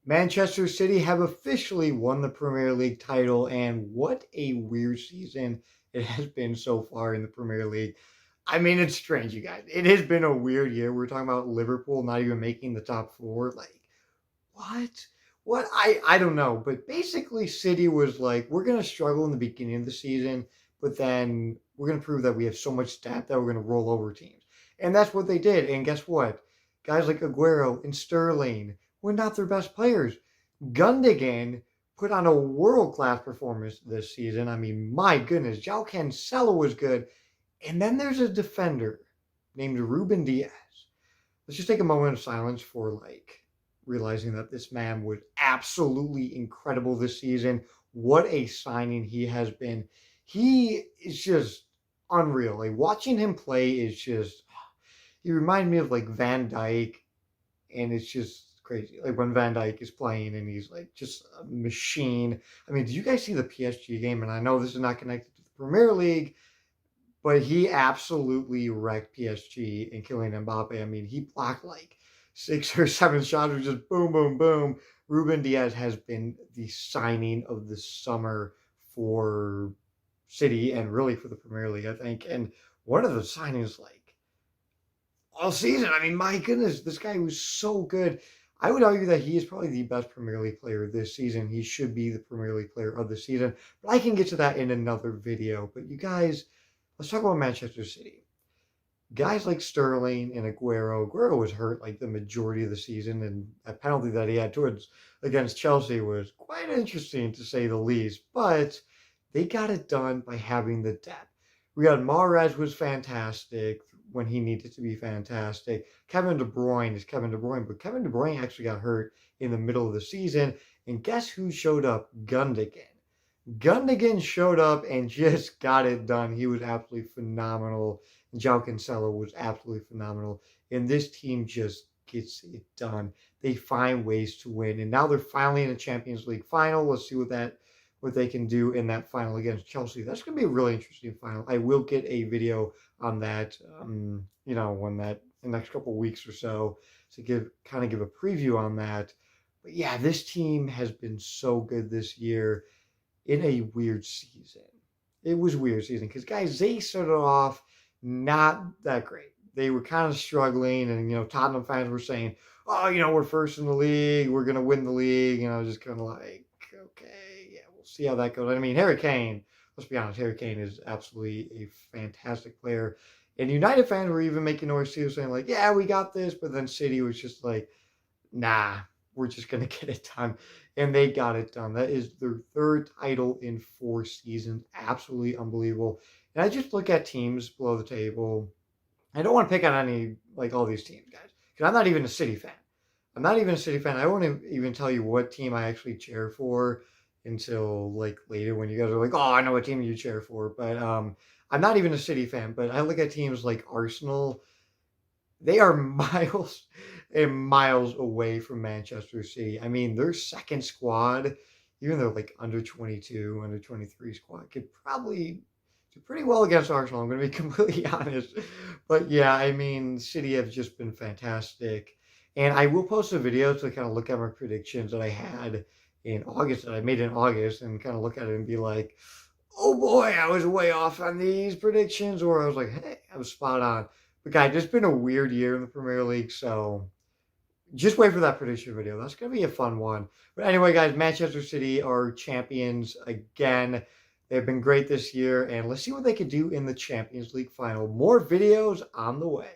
Manchester City have officially won the Premier League title, and what a weird season it has been so far in the Premier League. I mean, it's strange, you guys. It has been a weird year. We're talking about Liverpool not even making the top four. Like, what? What? I don't know. But basically, City was like, we're going to struggle in the beginning of the season, but then we're going to prove that we have so much depth that we're going to roll over teams. And that's what they did. And guess what? Guys like Aguero and Sterling were not their best players. Gundogan put on a world-class performance this season. I mean, my goodness, João Cancelo was good. And then there's a defender named Ruben Diaz. Let's just take a moment of silence for realizing that this man was absolutely incredible this season. What a signing he has been. He is just unreal. Like watching him play is just, he reminds me of like Van Dijk, and it's just crazy. Like when Van Dijk is playing and he's like just a machine. I mean, did you guys see the PSG game? And I know this is not connected to the Premier League, but he absolutely wrecked PSG and Kylian Mbappe. I mean, he blocked like 6 or 7 shots, or just boom, boom, boom. Ruben Diaz has been the signing of the summer for City and really for the Premier League, I think. And one of the signings, like all season. I mean, my goodness, this guy was so good. I would argue that he is probably the best Premier League player this season. He should be the Premier League player of the season. But I can get to that in another video. But you guys, let's talk about Manchester City. Guys like Sterling and Aguero. Aguero was hurt like the majority of the season, and that penalty that he had against Chelsea was quite interesting to say the least. But they got it done by having the depth. We got Mahrez was fantastic when he needed to be fantastic. Kevin De Bruyne is Kevin De Bruyne, but Kevin De Bruyne actually got hurt in the middle of the season. And guess who showed up? Gundogan. Gundogan showed up and just got it done. He was absolutely phenomenal. João Cancelo was absolutely phenomenal. And this team just gets it done. They find ways to win. And now they're finally in a Champions League final. Let's see what they can do in that final against Chelsea. That's going to be a really interesting final. I will get a video on that, when that in the next couple of weeks or so to give a preview on that. But yeah, this team has been so good this year in a weird season. It was a weird season because, guys, they started off not that great. They were kind of struggling, and, Tottenham fans were saying, oh, we're first in the league. We're going to win the league. And I was just kind of like, okay, yeah, we'll see how that goes. I mean, Harry Kane, let's be honest, Harry Kane is absolutely a fantastic player. And United fans were even making noise too, saying like, yeah, we got this. But then City was just like, nah, we're just going to get it done. And they got it done. That is their 3rd title in 4 seasons. Absolutely unbelievable. And I just look at teams below the table. I don't want to pick on all these teams, guys, because I'm not even a City fan. I won't even tell you what team I actually cheer for until later when you guys are like, oh, I know what team you cheer for. But I'm not even a City fan. But I look at teams like Arsenal. They are miles and miles away from Manchester City. I mean, their second squad, even though under 22, under 23 squad, could probably do pretty well against Arsenal. I'm going to be completely honest. But yeah, I mean, City have just been fantastic. And I will post a video to kind of look at my predictions that I had in August, that I made in August, and kind of look at it and be like, oh boy, I was way off on these predictions. Or I was like, hey, I was spot on. But guys, it's been a weird year in the Premier League, so just wait for that prediction video. That's going to be a fun one. But anyway, guys, Manchester City are champions again. They've been great this year, and let's see what they can do in the Champions League final. More videos on the way.